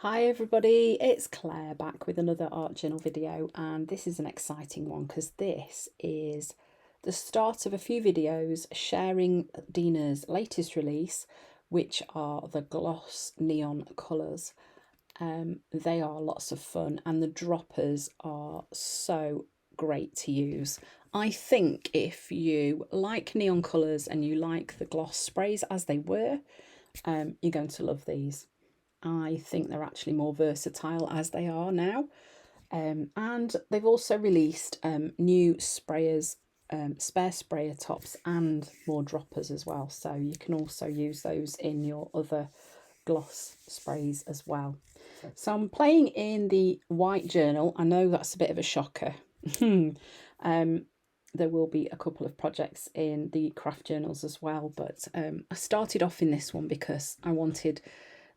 Hi everybody, it's Claire back with another art journal video, and this is an exciting one because this is the start of a few videos sharing Dina's latest release, which are the gloss neon colours. They are lots of fun and the droppers are so great to use. I think if you like neon colours and you like the gloss sprays as they were, you're going to love these. I think they're actually more versatile as they are now. And they've also released new sprayers, spare sprayer tops and more droppers as well. So you can also use those in your other gloss sprays as well. So I'm playing in the white journal. I know that's a bit of a shocker. There will be a couple of projects in the craft journals as well, but I started off in this one because I wanted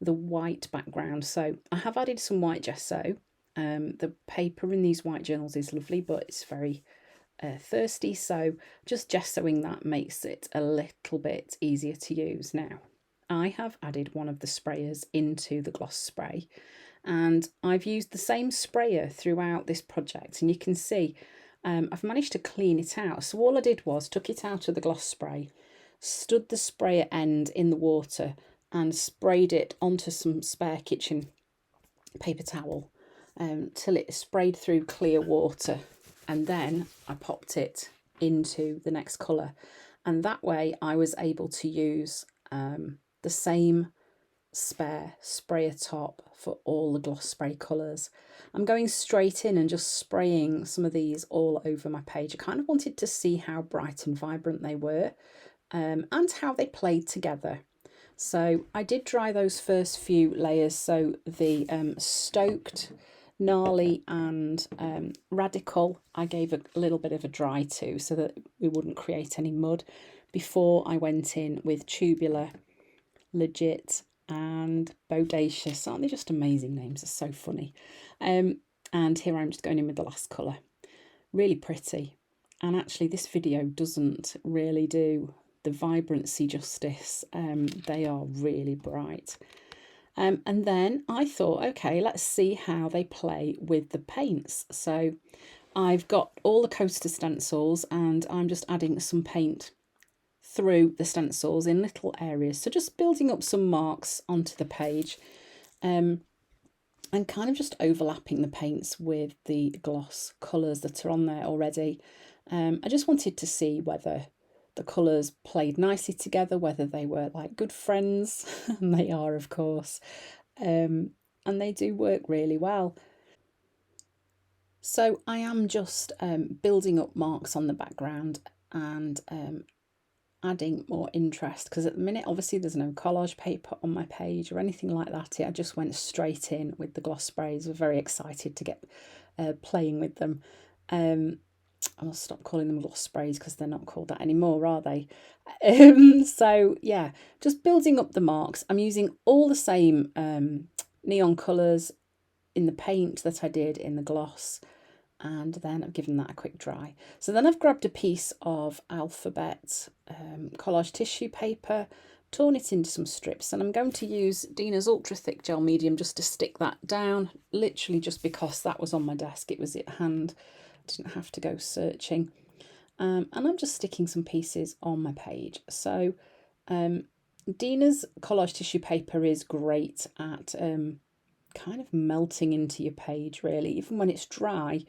the white background. So I have added some white gesso. The paper in these white journals is lovely, but it's very thirsty, so just gessoing that makes it a little bit easier to use. Now I have added one of the sprayers into the gloss spray, and I've used the same sprayer throughout this project, and you can see I've managed to clean it out. So all I did was took it out of the gloss spray, stood the sprayer end in the water and sprayed it onto some spare kitchen paper towel till it sprayed through clear water, and then I popped it into the next colour, and that way I was able to use the same spare sprayer top for all the gloss spray colours. I'm going straight in and just spraying some of these all over my page. I kind of wanted to see how bright and vibrant they were and how they played together. So I did dry those first few layers, so the stoked, gnarly and radical I gave a little bit of a dry to so that we wouldn't create any mud before I went in with tubular, legit and bodacious. Aren't they just amazing names? They're so funny. And here I'm just going in with the last colour. Really pretty. And actually this video doesn't really do the vibrancy justice. They are really bright. And then I thought, okay, let's see how they play with the paints. So I've got all the coaster stencils and I'm just adding some paint through the stencils in little areas. So just building up some marks onto the page and kind of just overlapping the paints with the gloss colours that are on there already. I just wanted to see whether the colours played nicely together, whether they were like good friends, and they are, of course, and they do work really well. So I am just building up marks on the background and adding more interest, because at the minute obviously there's no collage paper on my page or anything like that. I just went straight in with the gloss sprays. We're very excited to get playing with them. I'll stop calling them gloss sprays because they're not called that anymore, are they? So yeah, just building up the marks. I'm using all the same neon colours in the paint that I did in the gloss, and then I've given that a quick dry. So then I've grabbed a piece of alphabet collage tissue paper, torn it into some strips, and I'm going to use Dina's ultra thick gel medium just to stick that down, literally just because that was on my desk, it was at hand. Didn't have to go searching. And I'm just sticking some pieces on my page. So Dina's collage tissue paper is great at kind of melting into your page, really. Even when it's dry,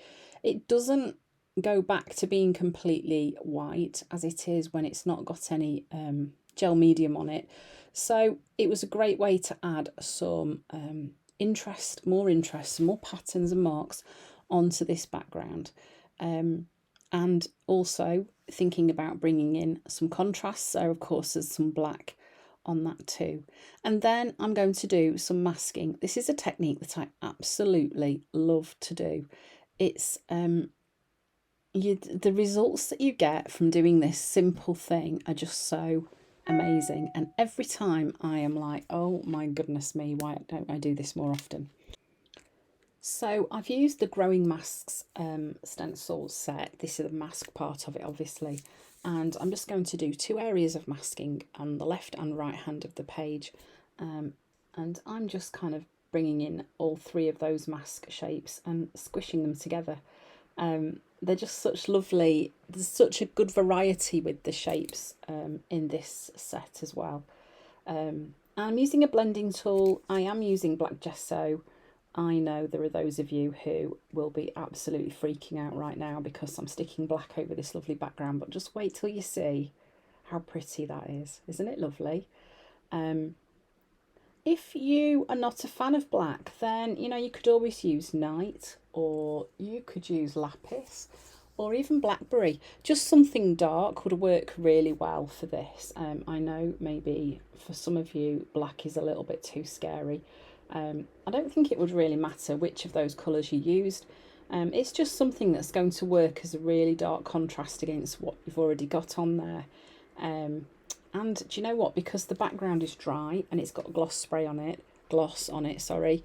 it doesn't go back to being completely white as it is when it's not got any gel medium on it. So it was a great way to add some interest, more patterns and marks onto this background, and also thinking about bringing in some contrast. So of course there's some black on that too. And then I'm going to do some masking. This is a technique that I absolutely love to do. It's the results that you get from doing this simple thing are just so amazing, and every time I am like, oh my goodness me, why don't I do this more often? So I've used the Growing Masks stencil set. This is the mask part of it, obviously. And I'm just going to do 2 areas of masking on the left and right hand of the page. And I'm just kind of bringing in all three of those mask shapes and squishing them together. They're just such lovely, there's such a good variety with the shapes in this set as well. I'm using a blending tool. I am using black gesso. I know there are those of you who will be absolutely freaking out right now because I'm sticking black over this lovely background, but just wait till you see how pretty that is. Isn't it lovely? If you are not a fan of black, then, you know, you could always use night, or you could use lapis, or even blackberry. Just something dark would work really well for this. I know maybe for some of you black is a little bit too scary. I don't think it would really matter which of those colours you used. It's just something that's going to work as a really dark contrast against what you've already got on there. And do you know what? Because the background is dry and it's got gloss on it, sorry,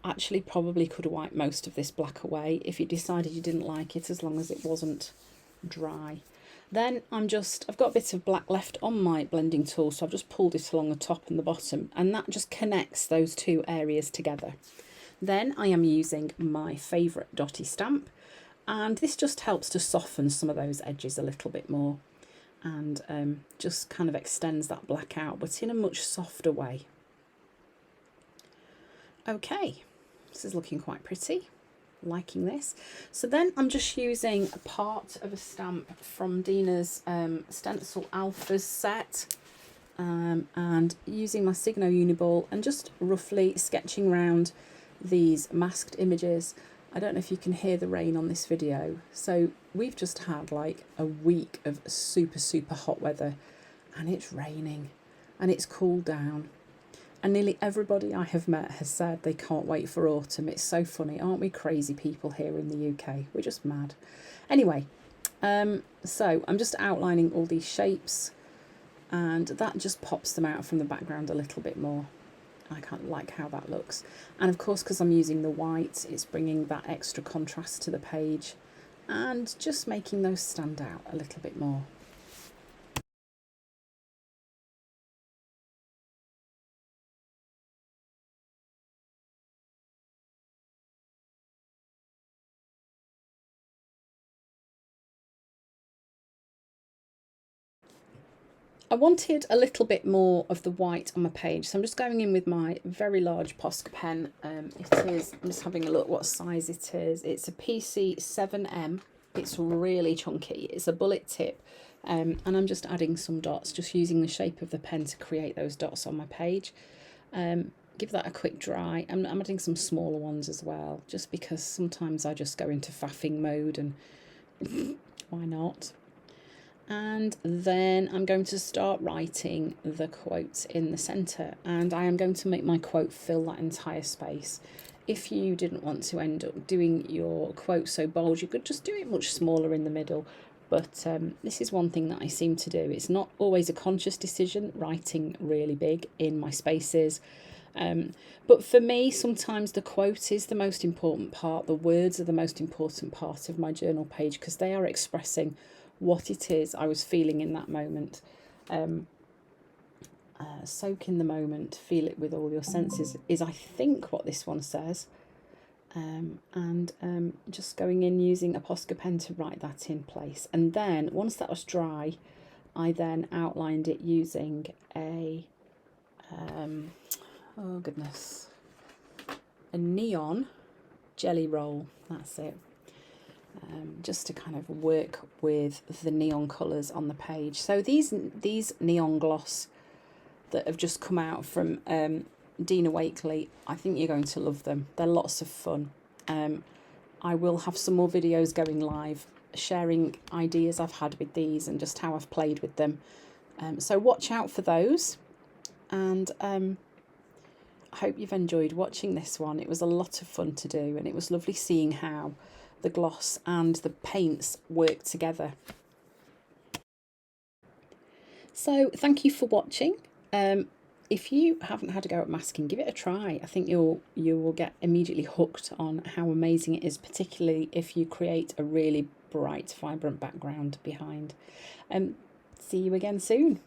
actually probably could wipe most of this black away if you decided you didn't like it, as long as it wasn't dry. Then I've got a bit of black left on my blending tool, so I've just pulled it along the top and the bottom, and that just connects those two areas together. Then I am using my favourite dotty stamp, and this just helps to soften some of those edges a little bit more, and just kind of extends that black out, but in a much softer way. Okay, this is looking quite pretty. Liking this. So then I'm just using a part of a stamp from Dina's Stencil Alphas set, and using my Signo Uniball and just roughly sketching around these masked images. I don't know if you can hear the rain on this video. So we've just had like a week of super hot weather, and it's raining and it's cooled down. And nearly everybody I have met has said they can't wait for autumn. It's so funny, aren't we crazy people here in the UK? We're just mad. Anyway, so I'm just outlining all these shapes, and that just pops them out from the background a little bit more. I kind of like how that looks. And of course, because I'm using the white, it's bringing that extra contrast to the page and just making those stand out a little bit more. I wanted a little bit more of the white on my page, so I'm just going in with my very large Posca pen. It is, I'm just having a look what size it is. It's a PC7M. It's really chunky. It's a bullet tip, and I'm just adding some dots, just using the shape of the pen to create those dots on my page. Give that a quick dry. I'm adding some smaller ones as well, just because sometimes I just go into faffing mode, and why not? And then I'm going to start writing the quote in the centre, and I am going to make my quote fill that entire space. If you didn't want to end up doing your quote so bold, you could just do it much smaller in the middle. But this is one thing that I seem to do. It's not always a conscious decision, writing really big in my spaces. But for me, sometimes the quote is the most important part. The words are the most important part of my journal page, because they are expressing what it is I was feeling in that moment. Soak in the moment, feel it with all your senses is, I think, what this one says. Just going in using a Posca pen to write that in place. And then once that was dry, I then outlined it using a oh goodness, a neon jelly roll. That's it. Just to kind of work with the neon colours on the page. So these neon gloss that have just come out from Dina Wakley, I think you're going to love them. They're lots of fun. I will have some more videos going live sharing ideas I've had with these and just how I've played with them. So watch out for those, and I hope you've enjoyed watching this one. It was a lot of fun to do, and it was lovely seeing how the gloss and the paints work together. So thank you for watching. If you haven't had a go at masking, give it a try. I think you will get immediately hooked on how amazing it is, particularly if you create a really bright, vibrant background behind. See you again soon.